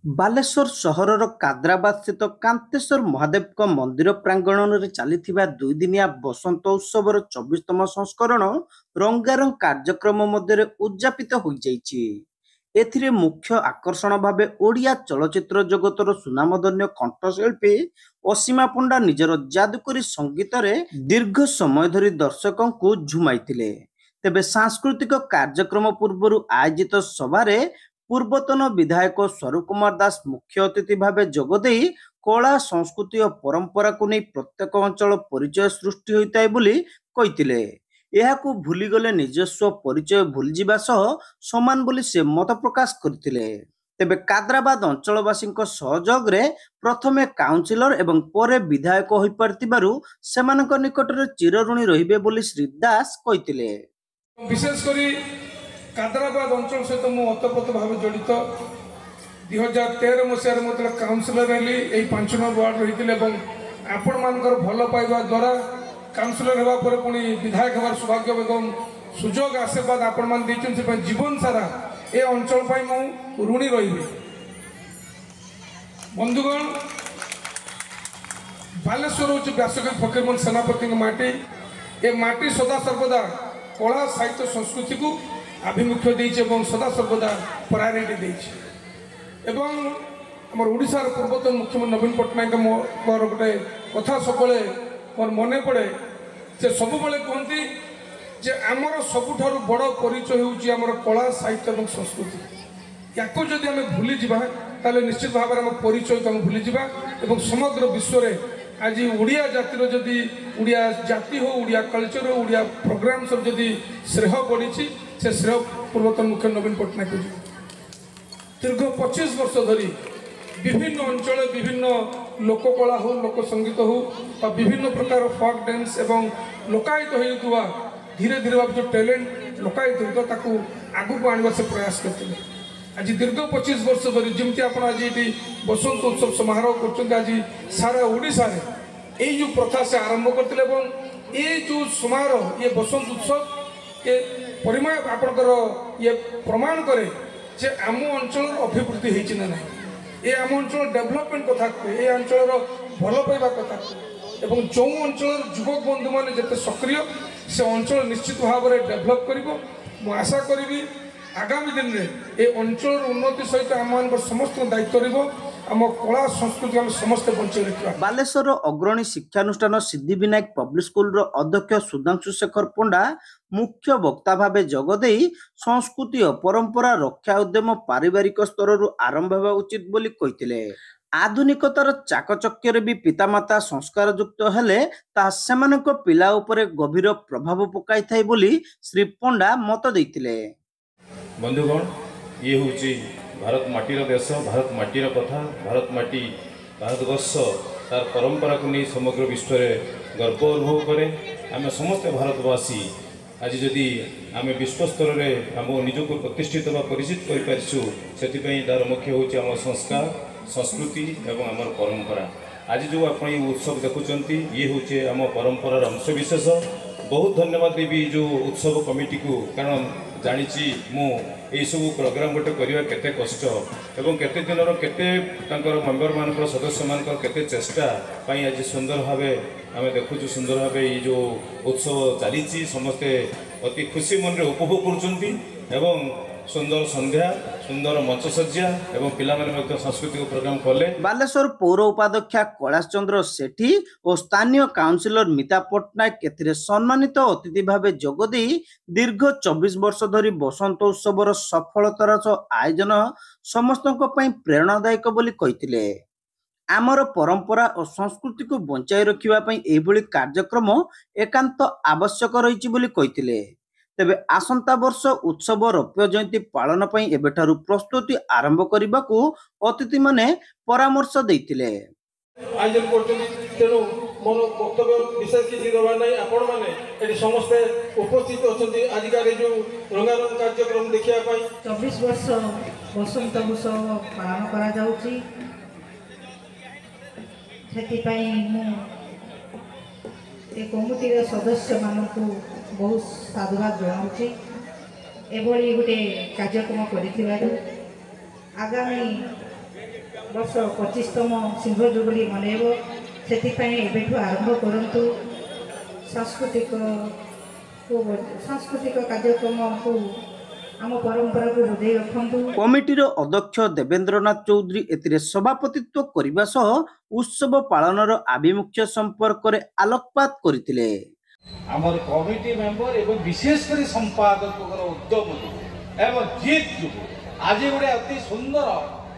ବାଲେଶ୍ୱର ସହରର କାଦ୍ରାବାଦ ସ୍ଥିତ କାନ୍ତେଶ୍ୱର ମହାଦେବଙ୍କ ମନ୍ଦିର ପ୍ରାଙ୍ଗଣରେ ଚାଲିଥିବା ଦୁଇଦିନିଆ ବସନ୍ତ ଉତ୍ସବର 24ତମ ସଂସ୍କରଣ ରଙ୍ଗାରଙ୍ଗ କାର୍ଯ୍ୟକ୍ରମ ମଧ୍ୟରେ ଉଦ୍ଯାପିତ ହୋଇଯାଇଛି। ଏଥିରେ ମୁଖ୍ୟ ଆକର୍ଷଣ ଭାବେ ଓଡ଼ିଆ ଚଳଚ୍ଚିତ୍ର ଜଗତର ସୁନାମଧନ୍ୟ କଣ୍ଠଶିଳ୍ପୀ ଅସୀମା ପଣ୍ଡା ନିଜର ଯାଦୁକରୀ ସଙ୍ଗୀତରେ ଦୀର୍ଘ ସମୟ ଧରି ଦର୍ଶକଙ୍କୁ ଝୁମାଇଥିଲେ। ତେବେ ସାଂସ୍କୃତିକ କାର୍ଯ୍ୟକ୍ରମ ପୂର୍ବରୁ ଆୟୋଜିତ ସଭାରେ ପୂର୍ବତନ ବିଧାୟକ ସ୍ୱରୂପ କୁମାର ଦାସ ମୁଖ୍ୟ ଅତିଥି ଭାବେ ଯୋଗଦେଇ କଳା ସଂସ୍କୃତି ଓ ପରମ୍ପରାକୁ ନେଇ ପ୍ରତ୍ୟେକ ଅଞ୍ଚଳ ପରିଚୟ ସୃଷ୍ଟି ହୋଇଥାଏ ବୋଲି କହିଥିଲେ। ଏହାକୁ ଭୁଲିଗଲେ ନିଜସ୍ୱ ପରିଚୟ ଭୁଲିଯିବା ସହ ସମାନ ବୋଲି ସେ ମତ ପ୍ରକାଶ କରିଥିଲେ। ତେବେ କାଦ୍ରାବାଦ ଅଞ୍ଚଳବାସୀଙ୍କ ସହଯୋଗରେ ପ୍ରଥମେ କାଉନସିଲର ଏବଂ ପରେ ବିଧାୟକ ହୋଇପାରିଥିବାରୁ ସେମାନଙ୍କ ନିକଟରେ ଚିରଋଣୀ ରହିବେ ବୋଲି ଶ୍ରୀ ଦାସ କହିଥିଲେ। विशेष करी कादराबाद अंचल सहित मु ओतप्रोत भाव जड़ित 2013 मसीह मतलब काउनसिलर रही यही 5 नंबर वार्ड रही आपण मानकर भल पाइबा द्वारा काउनसिलर होगा पुणी विधायक हमार सौभाग्य एवं सुजोग आशीर्वाद आपण मान जीवन सारा ए अंचल मु ऋणी रही। बंधुगण बालेश्वर हूँ व्यासकवि फकीरमोहन सेनापति माटी ए माटी सदा सर्वदा कला साहित्य संस्कृति को आभिमुख्य देइछे सदा सर्वदा प्रायोरिटी देइछे। आमर ओडिशार पूर्वतन मुख्यमंत्री नवीन पट्टनायक मोर गोटे कथा सब मोर मन पड़े से सब कहती जे आमर सबुठारु बड़ परिचय होउछि आमर कला साहित्य और संस्कृति। याको जदि आम भूली जावा ताले निश्चित भाव में आम परिचय को आम भूली जावा एवं समग्र विश्व में आज ओडिया जातिर जदि ओडिया जाति हो ओडिया कल्चर हो ओडिया प्रोग्राम सब जदि श्रेय बढ़ी से श्रेय पूर्वतन मुख्यमंत्री नवीन पट्टनायक दीर्घ 25 वर्ष धरी विभिन्न अंचल विभिन्न लोककला हो लोक संगीत हो विभिन्न प्रकार फोक डांस एवं लोकायत होता धीरे धीरे भाव जो टैलेंट लोकायत होता आगू को आने से प्रयास करते। आज दीर्घ 25 वर्ष धरी जमी आप आज ये बसंत उत्सव समारोह कर आज सारा ओडिशा रे ये जो प्रथा से आरंभ करते ये जो समारोह ये बसंत उत्सव ये परिमाण आपणकर ये प्रमाण करे जे आम अंचल अभिवृद्धि होती ना ये आम अंचल डेभलपमेंट कथा कहे ये अंचल भल पाइबा कथा कहे जो अंचल युवक बंधु मैंने जिते सक्रिय से अंचल निश्चित भाव में डेभलप कर आशा करी आगामी दिन में ये अंचल उन्नति सहित आम समस्त दायित्व रही आम कला संस्कृति आम समस्त बंचाई रखा। बालेश्वर अग्रणी शिक्षानुष्ठान सिद्धिविनायक पब्लिक स्कूल अध्यक्ष सुधांशु शेखर पंडा मुख्य वक्ता भाव जोगदे संस्कृति और परंपरा रक्षा उद्यम पारिवारिक स्तर आरंभ होगा उचित बोली कहते। आधुनिकतार चाकचक्य भी पितामाता संस्कार युक्त हेले ताहा सेमानक पिला उपरे गभीर प्रभाव पकाई थाए बोली श्री पंडा मत देइतिले। बंधुगण ये हूँ भारत माटीर देश भारत माटीर कथा भारत माटी भारतवर्ष तार परंपरा को नहीं समग्र विश्व में गर्व अनुभव करे। आम समस्त भारतवासी आज जदि आम विश्व स्तर में आम निजक प्रतिष्ठित व परिचित करूँ से तार मुख्य हूँ आम संस्कार संस्कृति एवं आम परंपरा। आज जो आप उत्सव देखुंत ये हूँ आम परंपरार अंशविशेष। बहुत धन्यवाद देवी जो उत्सव कमिटी को कारण जानी मु सब प्रोग्राम गोटे करवा केते कष्ट एवं केते दिनर केते मेम्बर मान सदस्य मान केते चेष्टा आज सुंदर भाव आम देखु सुंदर भाव ये जो उत्सव चली समस्ते अति खुशी मन रे उपभोग कर सुंदर संध्या सुंदर मंचसज्जा एवं पिला माने सांस्कृतिक प्रोग्राम कले। बालेश्वर पौर उपाध्यक्षा कैलाश चंद्र सेठी और स्थानीय काउंसिलर मीता पट्टनायक एथिरे सम्मानित अतिथि भाव जोगदे दीर्घ 24 वर्ष धरी बसंत उत्सवर सफलतार आयोजन समस्त प्रेरणादायक बोली कहते। आमर परंपरा और संस्कृति को बंचाई रखिबा पई एभली कार्यक्रम एकांत आवश्यक रही बोली कहते। तेबे आसंता वर्ष उत्सव रौप्य जयंती पालन पई एबेठारु प्रस्तुति आरंभ करने को अतिथि माने परामर्श देइतिले। आयोजन करछथि तेनु मोर वक्तव्य विशेष किछि दबा नै आपण माने एठी समस्त उपस्थित अछथि आजिकार जो रंगारंग कार्यक्रम देखिया पई 24 वर्ष बसंत उत्सव पालन करा जाउछि। सेति पई मु ए कमिटीर सदस्य मानकु बहुत साधुवाद जनाऊँगी एभली गोटे कार्यक्रम कर आगामी ବର୍ଷ 25ତମ ସିଂହ ଜୁବଲି ମନେଇବ। ସେଥିପାଇଁ ଏବେଠୁ ଆରମ୍ଭ କରନ୍ତୁ ସାଂସ୍କୃତିକ କାର୍ଯ୍ୟକ୍ରମକୁ ଆମ ପରମ୍ପରାକୁ ବଜାଇ ରଖନ୍ତୁ। କମିଟିର ଅଧ୍ୟକ୍ଷ ଦେବେନ୍ଦ୍ରନାଥ ଚୌଧୁରୀ ଏଥିରେ ସଭାପତିତ୍ୱ କରିବା ସହ ଉତ୍ସବ ପାଳନର ଆଭିମୁଖ୍ୟ ସମ୍ପର୍କରେ ଆଲୋକପାତ କରିଥିଲେ। ଆମର କମିଟି ମେମ୍ବର ଏବଂ ବିଶେଷ କରି ସମ୍ପାଦକଙ୍କର ଉଦ୍ୟମ ଏବଂ ଜିତ୍ ଯୋଗୁଁ ଆଜି ଗୋଟେ ଅତି ସୁନ୍ଦର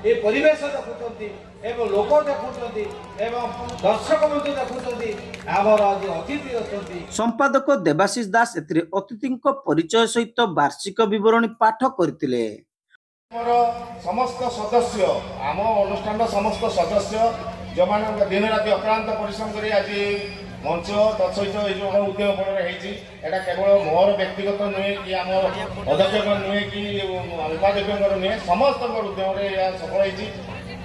ଏ ପରିବେଶ ଦେଖୁଛନ୍ତି ଏବଂ ଲୋକ ଦେଖୁଛନ୍ତି ଏବଂ ଦର୍ଶକ ମଧ୍ୟ ଦେଖୁଛନ୍ତି। ଆମର ଆଜି ଅତିଥି ଅଛନ୍ତି। ସମ୍ପାଦକ ଦେବାଶିଷ ଦାସ ଏଥିରେ ଅତିଥିଙ୍କ ପରିଚୟ ସହିତ ବାର୍ଷିକ ବିବରଣୀ ପାଠ କରିଥିଲେ। ଆମର ସମସ୍ତ ସଦସ୍ୟ ଆମ ଅନୁଷ୍ଠାନର ସମସ୍ତ ସଦସ୍ୟ ଯେଉଁମାନେ ଦିନ ରାତି ଅକ୍ଳାନ୍ତ ପରିଶ୍ରମ କରି ଆଜି ମଞ୍ଚ ତତ୍ସହିତ ଏଇ ଯେଉଁ ଉଦ୍ୟମ ଫଳରେ ହେଇଛି, ଏଇଟା କେବଳ ମୋର ବ୍ୟକ୍ତିଗତ ନୁହେଁ କି ଆମ ଅଧ୍ୟକ୍ଷଙ୍କ ନୁହେଁ କି ଉପାଧ୍ୟକ୍ଷଙ୍କର ନୁହେଁ, ସମସ୍ତଙ୍କର ଉଦ୍ୟମରେ ଏହା ସଫଳ ହେଇଛି।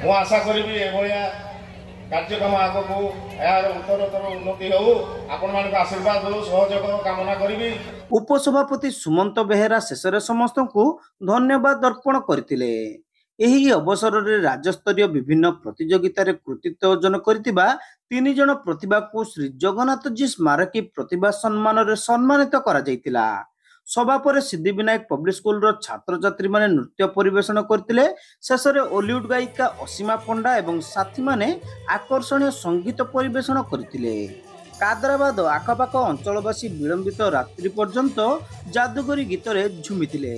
ମୁଁ ଆଶା କରିବି ଏଭଳିଆ କାର୍ଯ୍ୟକ୍ରମ ଆଗକୁ ଏହାର ଉତ୍ତରୋତ୍ତର ଉନ୍ନତି ହେଉ। ଆପଣମାନଙ୍କ ଆଶୀର୍ବାଦ ହେଉ, ସହଯୋଗ କାମନା କରିବି। ଉପସଭାପତି ସୁମନ୍ତ ବେହେରା ଶେଷରେ ସମସ୍ତଙ୍କୁ ଧନ୍ୟବାଦ ଅର୍ପଣ କରିଥିଲେ। ଏହି ଅବସରରେ ରାଜ୍ୟସ୍ତରୀୟ ବିଭିନ୍ନ ପ୍ରତିଯୋଗିତାରେ କୃତିତ୍ୱ ଅର୍ଜନ କରିଥିବା 3 ଜଣ ପ୍ରତିଭାକୁ ଶ୍ରୀ ଜଗନ୍ନାଥଜୀ ସ୍ମାରକୀ ପ୍ରତିଭା ସମ୍ମାନରେ ସମ୍ମାନିତ କରାଯାଇଥିଲା। ସଭା ପରେ ସିଦ୍ଧିବିନାୟକ ପବ୍ଲିକ ସ୍କୁଲର ଛାତ୍ରଛାତ୍ରୀମାନେ ନୃତ୍ୟ ପରିବେଷଣ କରିଥିଲେ। ଶେଷରେ ଓଲିଉଡ୍ ଗାୟିକା ଅସୀମା ପଣ୍ଡା ଏବଂ ସାଥୀମାନେ ଆକର୍ଷଣୀୟ ସଙ୍ଗୀତ ପରିବେଷଣ କରିଥିଲେ। କାଦରାବାଦ ଆଖପାଖ ଅଞ୍ଚଳବାସୀ ବିଳମ୍ବିତ ରାତ୍ରି ପର୍ଯ୍ୟନ୍ତ ଯାଦୁଗରୀ ଗୀତରେ ଝୁମିଥିଲେ।